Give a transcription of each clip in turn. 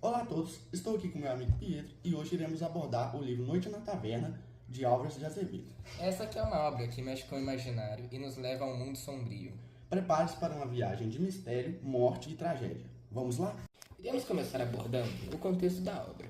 Olá a todos, estou aqui com meu amigo Pietro e hoje iremos abordar o livro Noite na Taverna, de Álvares de Azevedo. Essa aqui é uma obra que mexe com o imaginário e nos leva a um mundo sombrio. Prepare-se para uma viagem de mistério, morte e tragédia. Vamos lá? Iremos começar abordando o contexto da obra.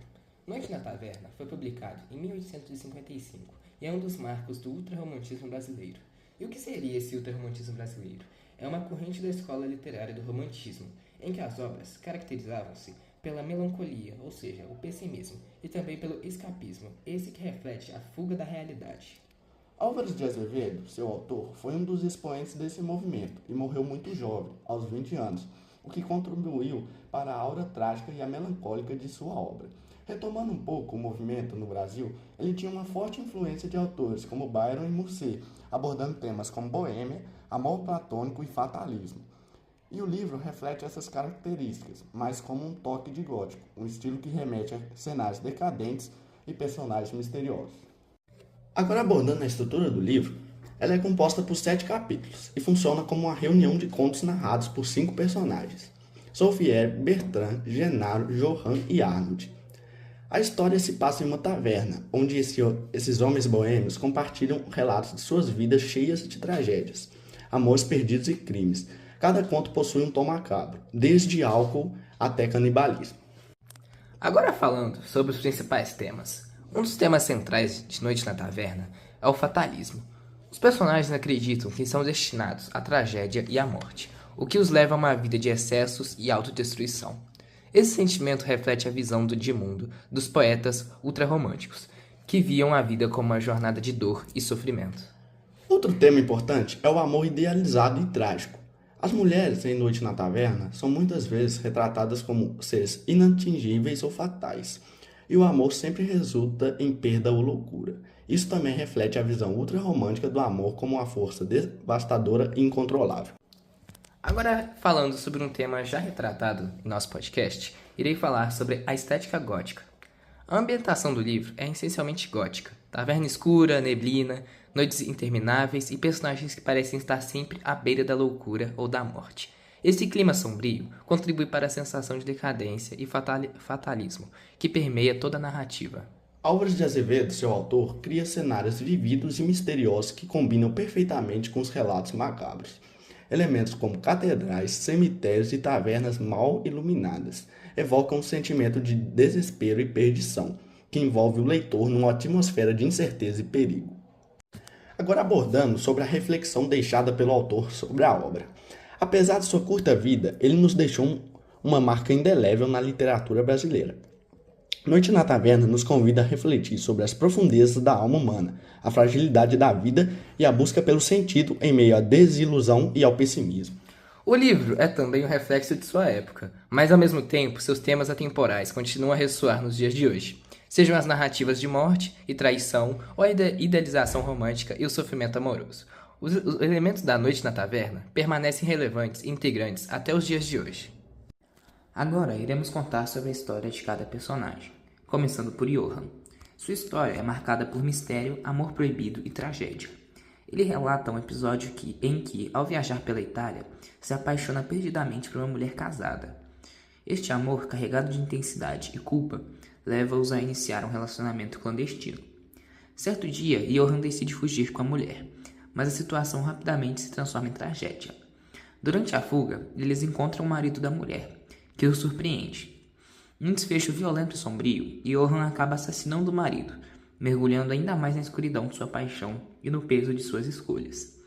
Noite na Taverna foi publicado em 1855 e é um dos marcos do ultrarromantismo brasileiro. E o que seria esse ultrarromantismo brasileiro? É uma corrente da escola literária do romantismo, em que as obras caracterizavam-se pela melancolia, ou seja, o pessimismo, e também pelo escapismo, esse que reflete a fuga da realidade. Álvares de Azevedo, seu autor, foi um dos expoentes desse movimento e morreu muito jovem, aos 20 anos, o que contribuiu para a aura trágica e a melancólica de sua obra. Retomando um pouco o movimento no Brasil, ele tinha uma forte influência de autores como Byron e Musset, abordando temas como boêmia, amor platônico e fatalismo. E o livro reflete essas características, mas como um toque de gótico, um estilo que remete a cenários decadentes e personagens misteriosos. Agora abordando a estrutura do livro, ela é composta por 7 capítulos e funciona como uma reunião de contos narrados por 5 personagens: Sophie, Bertrand, Genaro, Johan e Arnold. A história se passa em uma taverna, onde esses homens boêmios compartilham relatos de suas vidas cheias de tragédias, amores perdidos e crimes. Cada conto possui um tom macabro, desde álcool até canibalismo. Agora falando sobre os principais temas. Um dos temas centrais de Noite na Taverna é o fatalismo. Os personagens acreditam que são destinados à tragédia e à morte, o que os leva a uma vida de excessos e autodestruição. Esse sentimento reflete a visão de mundo dos poetas ultrarromânticos, que viam a vida como uma jornada de dor e sofrimento. Outro tema importante é o amor idealizado e trágico. As mulheres em Noite na Taverna são muitas vezes retratadas como seres inatingíveis ou fatais, e o amor sempre resulta em perda ou loucura. Isso também reflete a visão ultrarromântica do amor como uma força devastadora e incontrolável. Agora, falando sobre um tema já retratado em nosso podcast, irei falar sobre a estética gótica. A ambientação do livro é essencialmente gótica. Taverna escura, neblina, noites intermináveis e personagens que parecem estar sempre à beira da loucura ou da morte. Esse clima sombrio contribui para a sensação de decadência e fatalismo que permeia toda a narrativa. Álvares de Azevedo, seu autor, cria cenários vividos e misteriosos que combinam perfeitamente com os relatos macabros. Elementos como catedrais, cemitérios e tavernas mal iluminadas evocam um sentimento de desespero e perdição, que envolve o leitor numa atmosfera de incerteza e perigo. Agora abordando sobre a reflexão deixada pelo autor sobre a obra. Apesar de sua curta vida, ele nos deixou uma marca indelével na literatura brasileira. Noite na Taverna nos convida a refletir sobre as profundezas da alma humana, a fragilidade da vida e a busca pelo sentido em meio à desilusão e ao pessimismo. O livro é também um reflexo de sua época, mas ao mesmo tempo seus temas atemporais continuam a ressoar nos dias de hoje. Sejam as narrativas de morte e traição, ou a idealização romântica e o sofrimento amoroso. Os elementos da Noite na Taverna permanecem relevantes e integrantes até os dias de hoje. Agora iremos contar sobre a história de cada personagem, começando por Johan. Sua história é marcada por mistério, amor proibido e tragédia. Ele relata um episódio em que, ao viajar pela Itália, se apaixona perdidamente por uma mulher casada. Este amor, carregado de intensidade e culpa, leva-os a iniciar um relacionamento clandestino. Certo dia, Johan decide fugir com a mulher, mas a situação rapidamente se transforma em tragédia. Durante a fuga, eles encontram o marido da mulher, que o surpreende. Um desfecho violento e sombrio, Johan acaba assassinando o marido, mergulhando ainda mais na escuridão de sua paixão e no peso de suas escolhas.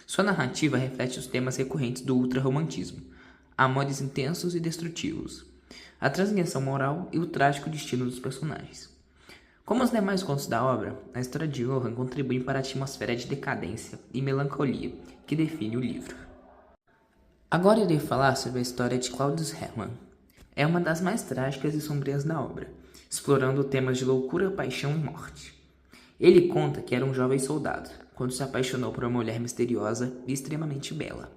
Sua narrativa reflete os temas recorrentes do ultrarromantismo: amores intensos e destrutivos, a transgressão moral e o trágico destino dos personagens. Como os demais contos da obra, a história de Johan contribui para a atmosfera de decadência e melancolia que define o livro. Agora irei falar sobre a história de Claudius Hermann. É uma das mais trágicas e sombrias da obra, explorando temas de loucura, paixão e morte. Ele conta que era um jovem soldado, quando se apaixonou por uma mulher misteriosa e extremamente bela,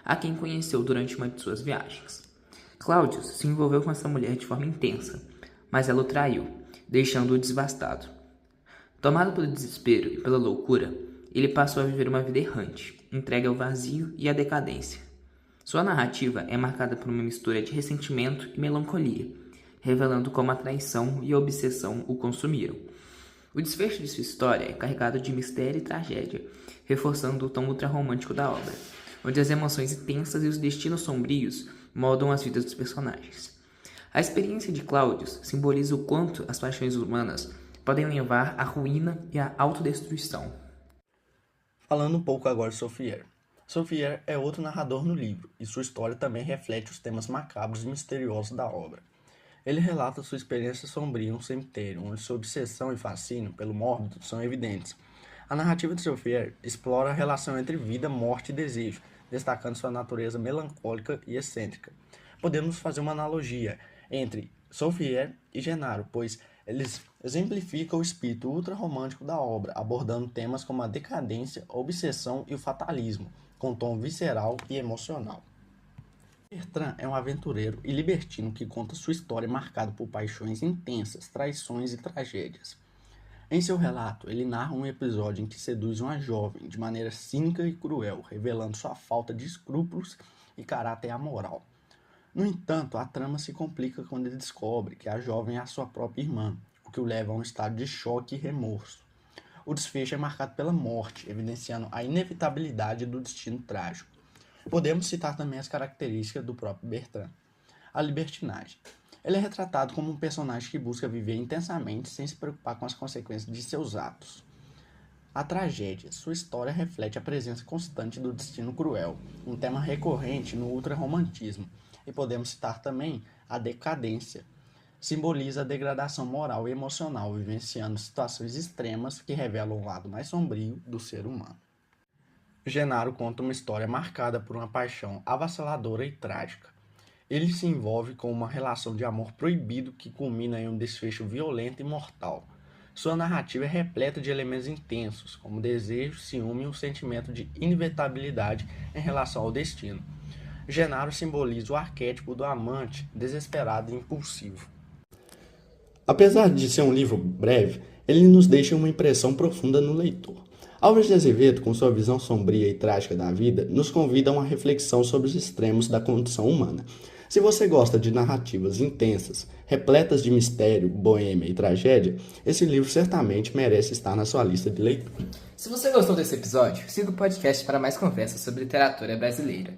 a quem conheceu durante uma de suas viagens. Claudius se envolveu com essa mulher de forma intensa, mas ela o traiu, deixando-o devastado. Tomado pelo desespero e pela loucura, ele passou a viver uma vida errante, entregue ao vazio e à decadência. Sua narrativa é marcada por uma mistura de ressentimento e melancolia, revelando como a traição e a obsessão o consumiram. O desfecho de sua história é carregado de mistério e tragédia, reforçando o tom ultrarromântico da obra, onde as emoções intensas e os destinos sombrios moldam as vidas dos personagens. A experiência de Claudius simboliza o quanto as paixões humanas podem levar à ruína e à autodestruição. Falando um pouco agora de Sophie. Sophie é outro narrador no livro, e sua história também reflete os temas macabros e misteriosos da obra. Ele relata sua experiência sombria em um cemitério, onde sua obsessão e fascínio pelo mórbido são evidentes. A narrativa de Sophie explora a relação entre vida, morte e desejo, destacando sua natureza melancólica e excêntrica. Podemos fazer uma analogia entre Sophie e Genaro, pois eles exemplificam o espírito ultrarromântico da obra, abordando temas como a decadência, a obsessão e o fatalismo, com tom visceral e emocional. Bertrand é um aventureiro e libertino que conta sua história marcada por paixões intensas, traições e tragédias. Em seu relato, ele narra um episódio em que seduz uma jovem de maneira cínica e cruel, revelando sua falta de escrúpulos e caráter amoral. No entanto, a trama se complica quando ele descobre que a jovem é a sua própria irmã, o que o leva a um estado de choque e remorso. O desfecho é marcado pela morte, evidenciando a inevitabilidade do destino trágico. Podemos citar também as características do próprio Bertrand. A libertinagem. Ele é retratado como um personagem que busca viver intensamente sem se preocupar com as consequências de seus atos. A tragédia. Sua história reflete a presença constante do destino cruel, um tema recorrente no ultrarromantismo. E podemos citar também a decadência. Simboliza a degradação moral e emocional, vivenciando situações extremas que revelam o lado mais sombrio do ser humano. Genaro conta uma história marcada por uma paixão avassaladora e trágica. Ele se envolve com uma relação de amor proibido que culmina em um desfecho violento e mortal. Sua narrativa é repleta de elementos intensos, como desejo, ciúme e um sentimento de inevitabilidade em relação ao destino. Genaro simboliza o arquétipo do amante desesperado e impulsivo. Apesar de ser um livro breve, ele nos deixa uma impressão profunda no leitor. Álvares de Azevedo, com sua visão sombria e trágica da vida, nos convida a uma reflexão sobre os extremos da condição humana. Se você gosta de narrativas intensas, repletas de mistério, boêmia e tragédia, esse livro certamente merece estar na sua lista de leitura. Se você gostou desse episódio, siga o podcast para mais conversas sobre literatura brasileira.